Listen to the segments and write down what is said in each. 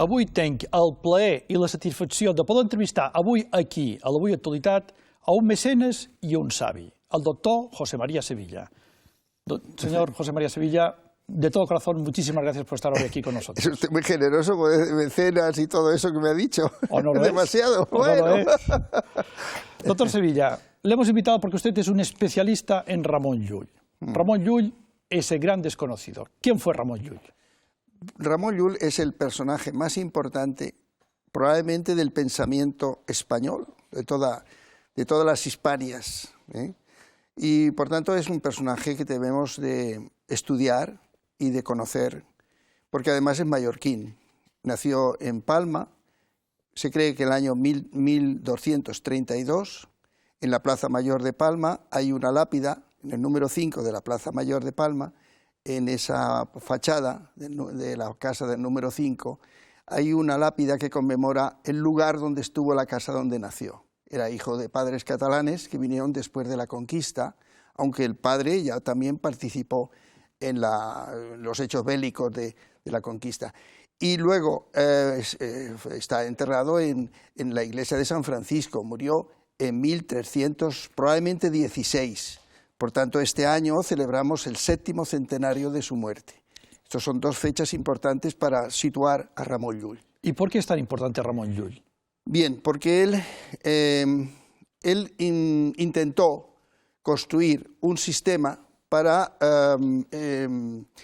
avui tenc el plaer i la satisfacció de poder entrevistar avui aquí, a l'Avui Actualitat, a un mecenes i a un savi, el doctor José María Sevilla. Señor José María Sevilla, de todo corazón, muchísimas gracias por estar hoy aquí con nosotros. Es usted muy generoso con mecenas y todo eso que me ha dicho. ¿O no lo es? Demasiado. ¿O bueno. no lo es? Doctor Sevilla, le hemos invitado porque usted es un especialista en Ramon Llull. Ramon Llull es el gran desconocido. ¿Quién fue Ramon Llull? Ramon Llull es el personaje más importante, probablemente, del pensamiento español, de todas las Hispanias, ¿eh? Y por tanto es un personaje que debemos de estudiar y de conocer, porque además es mallorquín. Nació en Palma, se cree que el año 1232, en la Plaza Mayor de Palma, hay una lápida, en el número 5 de la Plaza Mayor de Palma, en esa fachada de la casa del número 5, hay una lápida que conmemora el lugar donde estuvo la casa donde nació. Era hijo de padres catalanes que vinieron después de la conquista, aunque el padre ya también participó en los hechos bélicos de la conquista. Y luego está enterrado en la iglesia de San Francisco, murió en 1300, probablemente 16. Por tanto, este año celebramos el 7º centenario de su muerte. Estas son dos fechas importantes para situar a Ramon Llull. ¿Y por qué es tan importante Ramon Llull? Bien, porque él intentó construir un sistema para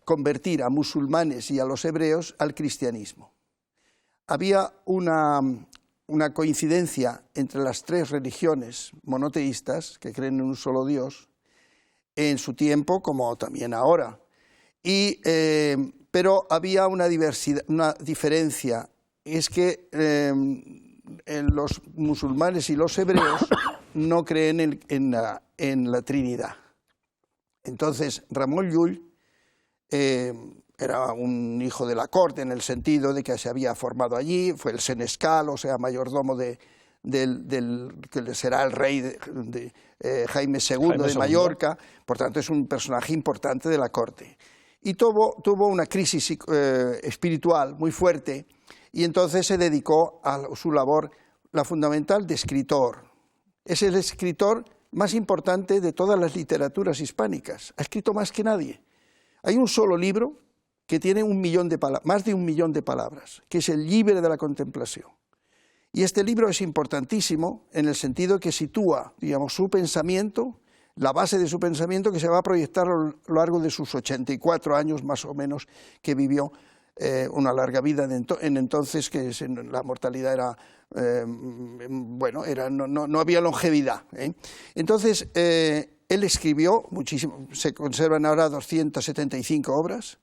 convertir a musulmanes y a los hebreos al cristianismo. Había una coincidencia entre las tres religiones monoteístas que creen en un solo Dios, en su tiempo como también ahora, pero había una diferencia, es que los musulmanes y los hebreos no creen en la Trinidad. Entonces Ramon Llull era un hijo de la corte en el sentido de que se había formado allí, fue el senescal, o sea, mayordomo que será el rey de Jaime II de Mallorca, por tanto es un personaje importante de la corte. Y tuvo una crisis espiritual muy fuerte y entonces se dedicó a su labor, la fundamental, de escritor. Es el escritor más importante de todas las literaturas hispánicas, ha escrito más que nadie. Hay un solo libro que tiene más de 1 millón de palabras, que es el Llibre de la Contemplación. Y este libro es importantísimo en el sentido que sitúa, digamos, su pensamiento, la base de su pensamiento, que se va a proyectar a lo largo de sus 84 años más o menos que vivió, una larga vida en entonces, que la mortalidad era, no había longevidad, ¿eh? Entonces, él escribió muchísimo, se conservan ahora 275 obras,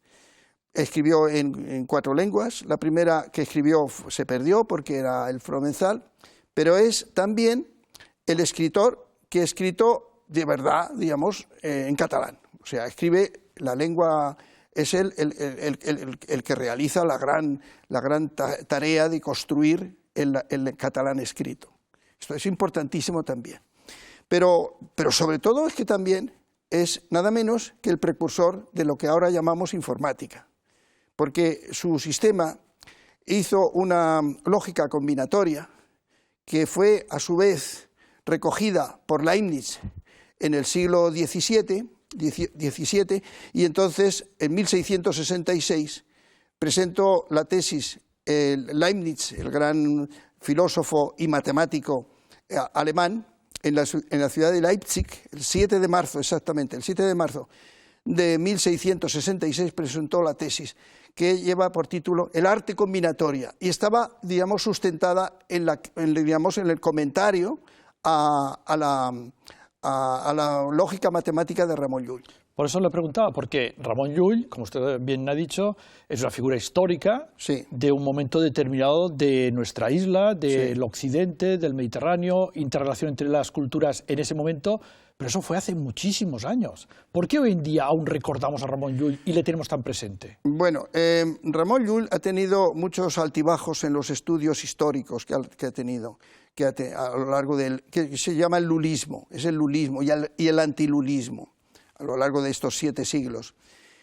escribió en 4 lenguas, la primera que escribió se perdió porque era el provenzal, pero es también el escritor que ha escrito de verdad, digamos, en catalán, o sea, escribe la lengua. Es el que realiza la gran tarea de construir el catalán escrito. Esto es importantísimo también. Pero sobre todo es que también es nada menos que el precursor de lo que ahora llamamos informática, porque su sistema hizo una lógica combinatoria que fue a su vez recogida por Leibniz en el siglo XVII, y entonces en 1666 presentó la tesis Leibniz, el gran filósofo y matemático alemán, en la ciudad de Leipzig, el 7 de marzo exactamente, el 7 de marzo de 1666 presentó la tesis que lleva por título El arte combinatoria, y estaba, digamos, sustentada en el comentario a la lógica matemática de Ramon Llull. Por eso le preguntaba, porque Ramon Llull, como usted bien ha dicho, es una figura histórica, sí, de un momento determinado de nuestra isla, del occidente, del Mediterráneo, interrelación entre las culturas en ese momento, pero eso fue hace muchísimos años. ¿Por qué hoy en día aún recordamos a Ramon Llull y le tenemos tan presente? Bueno, Ramon Llull ha tenido muchos altibajos en los estudios históricos que ha tenido, a lo largo que se llama el lulismo, es el lulismo y el antilulismo, a lo largo de estos 7 siglos.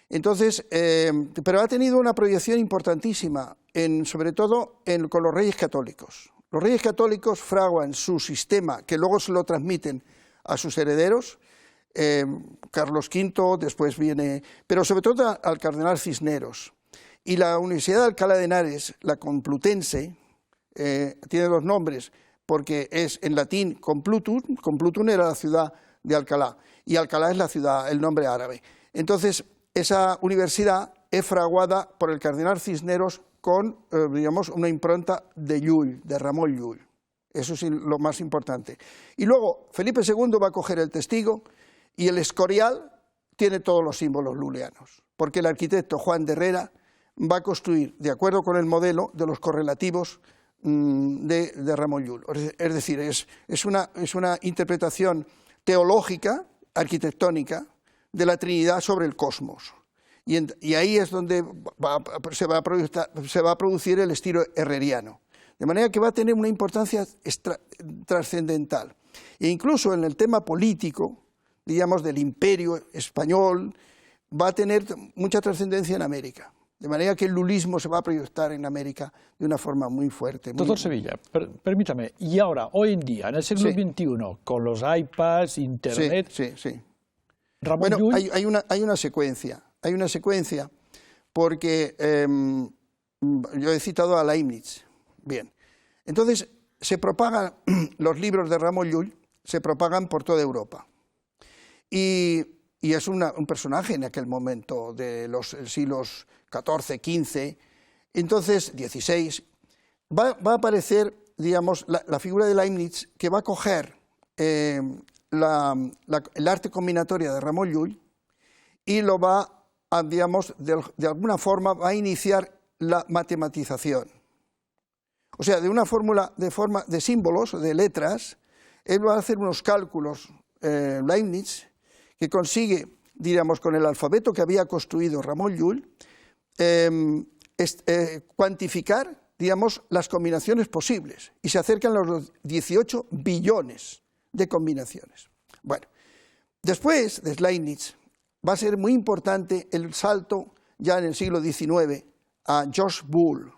Entonces, pero ha tenido una proyección importantísima, sobre todo con los reyes católicos. Los reyes católicos fraguan su sistema, que luego se lo transmiten a sus herederos, Carlos V, después viene, pero sobre todo al cardenal Cisneros. Y la Universidad de Alcalá de Henares, la Complutense, tiene dos nombres, porque es en latín Complutum, Complutum era la ciudad de Alcalá, y Alcalá es la ciudad, el nombre árabe. Entonces, esa universidad es fraguada por el cardenal Cisneros con, digamos, una impronta de Llull, de Ramon Llull. Eso es lo más importante. Y luego, Felipe II va a coger el testigo y el Escorial tiene todos los símbolos lulianos, porque el arquitecto Juan de Herrera va a construir, de acuerdo con el modelo de los correlativos de Ramon Llull. Es decir, es una interpretación teológica, arquitectónica, de la Trinidad sobre el cosmos. Y ahí es donde se va a producir el estilo herreriano. De manera que va a tener una importancia trascendental. E incluso en el tema político, digamos, del imperio español, va a tener mucha trascendencia en América. De manera que el lulismo se va a proyectar en América de una forma muy fuerte. Doctor Sevilla, permítame, y ahora, hoy en día, en el siglo XXI, con los iPads, Internet... Sí. Ramon bueno, Llull... hay una secuencia, porque yo he citado a Leibniz. Bien, entonces se propagan los libros de Ramon Llull, se propagan por toda Europa. Y es un personaje en aquel momento de los siglos XIV, XV, entonces XVI, va a aparecer, digamos, la figura de Leibniz, que va a coger el arte combinatoria de Ramon Llull y lo va a, digamos, de alguna forma va a iniciar la matematización. O sea, de una fórmula de símbolos, de letras, él va a hacer unos cálculos, Leibniz, que consigue, diríamos, con el alfabeto que había construido Ramon Llull, cuantificar, digamos, las combinaciones posibles, y se acercan a los 18 billones de combinaciones. Bueno, después de Leibniz va a ser muy importante el salto ya en el siglo XIX a George Boole,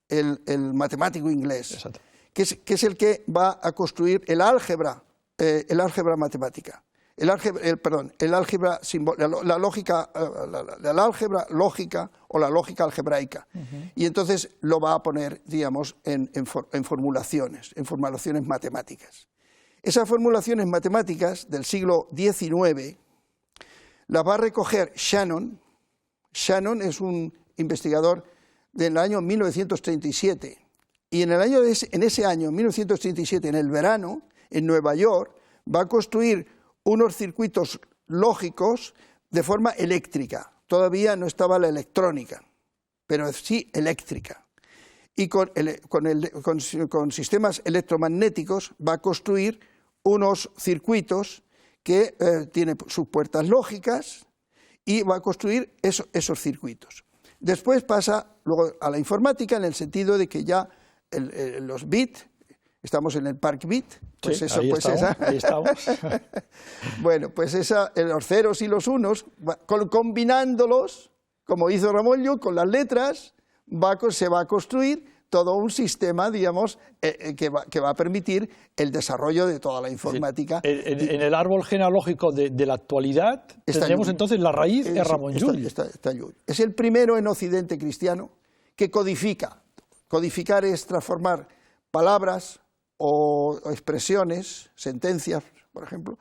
el matemático inglés, que es el que va a construir el álgebra matemática. La álgebra lógica o la lógica algebraica. Y entonces lo va a poner, digamos, en formulaciones matemáticas. Esas formulaciones matemáticas del siglo XIX las va a recoger Shannon. Shannon es un investigador del año 1937. Y en ese año, 1937, en el verano, en Nueva York, va a construir unos circuitos lógicos de forma eléctrica. Todavía no estaba la electrónica, pero sí eléctrica. Y con sistemas electromagnéticos va a construir unos circuitos que tienen sus puertas lógicas y va a construir esos circuitos. Después pasa luego a la informática en el sentido de que ya los bits, estamos en el Park Bit, pues sí, eso, ahí estamos. Bueno, pues los ceros y los unos, combinándolos, como hizo Ramon Llull, con las letras, se va a construir todo un sistema, digamos, que va a permitir el desarrollo de toda la informática. En el árbol genealógico de la actualidad tendremos entonces la raíz de Ramon Llull. Está Llull. Es el primero en Occidente cristiano que codifica. Codificar es transformar palabras o expresiones, sentencias, por ejemplo,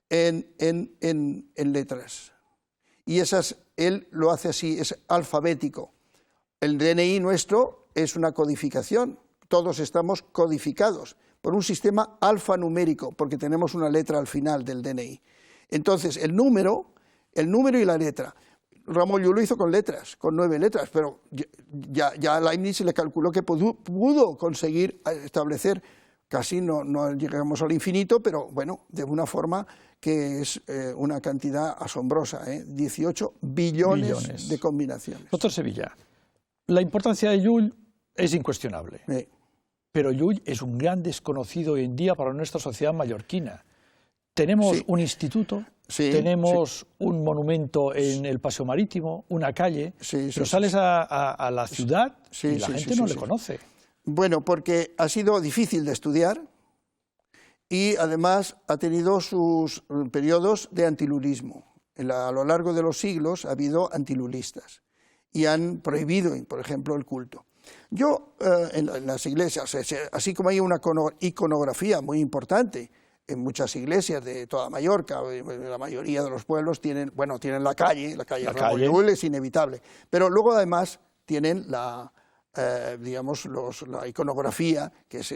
en letras. Y él lo hace así, es alfabético. El DNI nuestro es una codificación, todos estamos codificados por un sistema alfanumérico, porque tenemos una letra al final del DNI. Entonces, el número y la letra. Ramon Llull lo hizo con letras, con 9 letras, pero ya Leibniz le calculó que pudo conseguir establecer, casi no llegamos al infinito, pero bueno, de una forma que es una cantidad asombrosa, 18 billones de combinaciones. Doctor Sevilla, la importancia de Llull es incuestionable, pero Llull es un gran desconocido hoy en día para nuestra sociedad mallorquina. Tenemos un instituto Sí, tenemos un monumento en el Paseo Marítimo, una calle, pero sales a la ciudad y la gente no le conoce. Bueno, porque ha sido difícil de estudiar y además ha tenido sus periodos de antilulismo. A lo largo de los siglos ha habido antilulistas y han prohibido, por ejemplo, el culto. Yo, en las iglesias, así como hay una iconografía muy importante en muchas iglesias de toda Mallorca, la mayoría de los pueblos tienen, bueno, tienen la calle Ramon Llull es inevitable, pero luego además tienen digamos, la iconografía, que es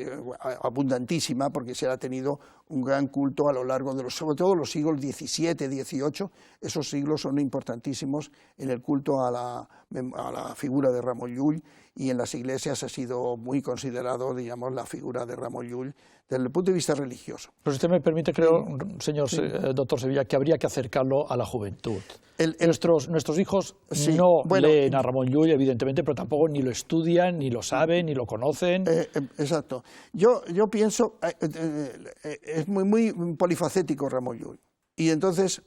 abundantísima, porque se ha tenido un gran culto a lo largo de sobre todo los siglos XVII, XVIII, esos siglos son importantísimos en el culto a la figura de Ramon Llull, y en las iglesias ha sido muy considerado, digamos, la figura de Ramon Llull desde el punto de vista religioso. Pero usted me permite, creo, señor doctor Sevilla, que habría que acercarlo a la juventud. Nuestros hijos no leen a Ramon Llull, evidentemente, pero tampoco ni lo estudian, ni lo saben, ni lo conocen. Exacto. Yo pienso, es muy polifacético Ramon Llull, y entonces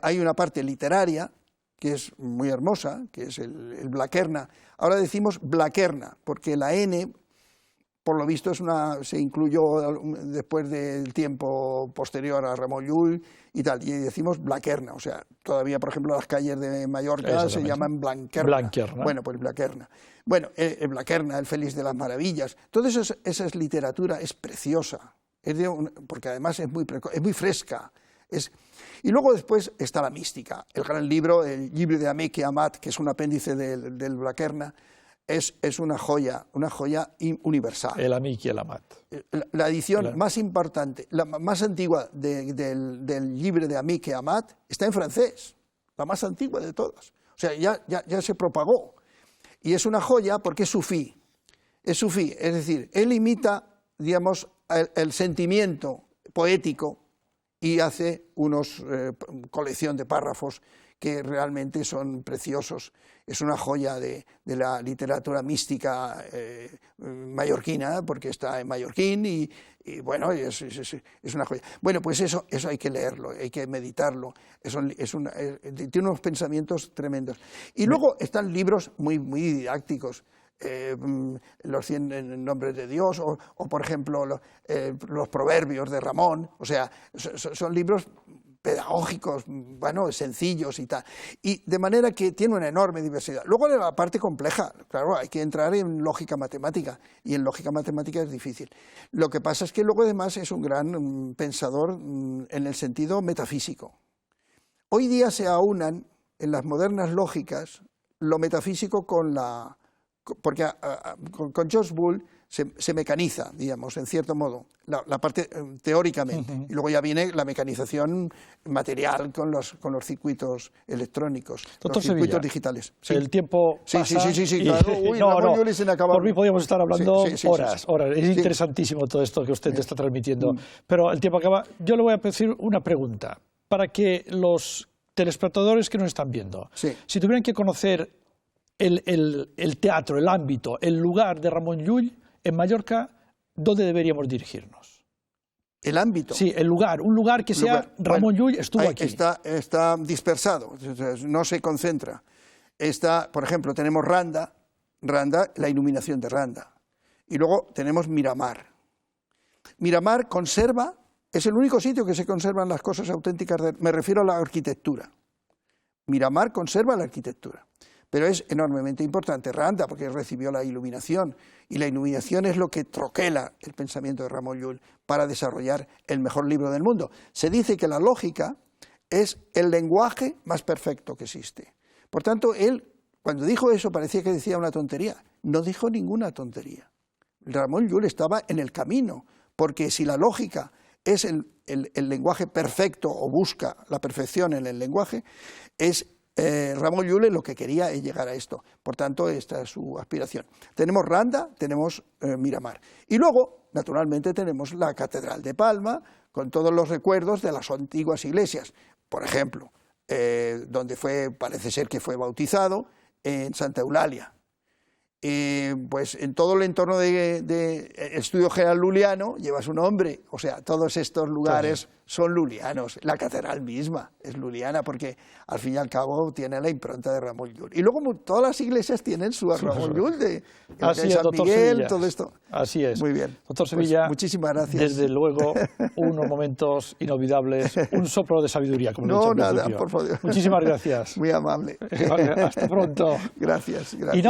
hay una parte literaria que es muy hermosa, que es el Blaquerna. Ahora decimos Blaquerna, porque la N, por lo visto, se incluyó después del tiempo posterior a Ramon Llull y tal, y decimos Blaquerna, o sea, todavía, por ejemplo, las calles de Mallorca se llaman Blanquerna. Bueno, pues Blaquerna. Bueno, el Blaquerna, el Félix de las Maravillas, toda esa es literatura, es preciosa, porque además es muy fresca. Y luego después está la mística, el gran libro, el Llibre de Amic i Amat, que es un apéndice del Blaquerna, es una joya universal. El Amic i l'Amat. La edición más importante, la más antigua del Llibre de Amic i Amat está en francés, la más antigua de todas. O sea, ya se propagó. Y es una joya porque es sufí. Es sufí, es decir, él imita, digamos, el sentimiento poético y hace una colección de párrafos que realmente son preciosos. Es una joya de la literatura mística mallorquina, porque está en mallorquín y bueno, es una joya. Bueno, pues eso hay que leerlo, hay que meditarlo, tiene unos pensamientos tremendos. Y luego están libros muy didácticos, los 100 nombres de Dios, o por ejemplo los proverbios de Ramón, o sea, son libros pedagógicos, bueno, sencillos y tal, y de manera que tiene una enorme diversidad. Luego la parte compleja, claro, hay que entrar en lógica matemática, y en lógica matemática es difícil. Lo que pasa es que luego además es un gran pensador en el sentido metafísico. Hoy día se aunan en las modernas lógicas lo metafísico porque con George Boole se mecaniza, digamos, en cierto modo, la parte teóricamente, y luego ya viene la mecanización material con los circuitos electrónicos, Doctor los circuitos Sevilla, digitales. Sí. El tiempo pasa. Sí, claro. Por mí podríamos estar hablando horas. Es interesantísimo todo esto que usted está transmitiendo, pero el tiempo acaba. Yo le voy a decir una pregunta, para que los telespectadores que nos están viendo, si tuvieran que conocer el teatro, el ámbito, el lugar de Ramon Llull en Mallorca, ¿dónde deberíamos dirigirnos? ¿El ámbito? Sí, un lugar que sea Ramon Llull estuvo aquí. Está dispersado, no se concentra. Por ejemplo, tenemos Randa, la iluminación de Randa. Y luego tenemos Miramar. Miramar conserva, es el único sitio que se conservan las cosas auténticas, me refiero a la arquitectura. Miramar conserva la arquitectura. Pero es enormemente importante Randa, porque recibió la iluminación, y la iluminación es lo que troquela el pensamiento de Ramon Llull para desarrollar el mejor libro del mundo. Se dice que la lógica es el lenguaje más perfecto que existe. Por tanto, él, cuando dijo eso, parecía que decía una tontería. No dijo ninguna tontería. Ramon Llull estaba en el camino, porque si la lógica es el lenguaje perfecto, o busca la perfección en el lenguaje, Ramon Llull lo que quería es llegar a esto. Por tanto, esta es su aspiración. Tenemos Randa, tenemos Miramar. Y luego, naturalmente, tenemos la Catedral de Palma, con todos los recuerdos de las antiguas iglesias. Por ejemplo, donde parece ser que fue bautizado, en Santa Eulalia. pues en todo el entorno de Estudio General Luliano lleva su nombre, o sea, todos estos lugares son lulianos. La catedral misma es luliana porque al fin y al cabo tiene la impronta de Ramón Llull. Y luego todas las iglesias tienen su Ramón Llull, de San doctor Miguel, Sevilla. todo esto. Así es. Muy bien. Doctor Sevilla, pues muchísimas gracias. Desde luego, unos momentos inolvidables, un soplo de sabiduría, como le he dicho al No, nada, principio. por favor. Muchísimas gracias. Muy amable. Hasta pronto. Gracias, gracias.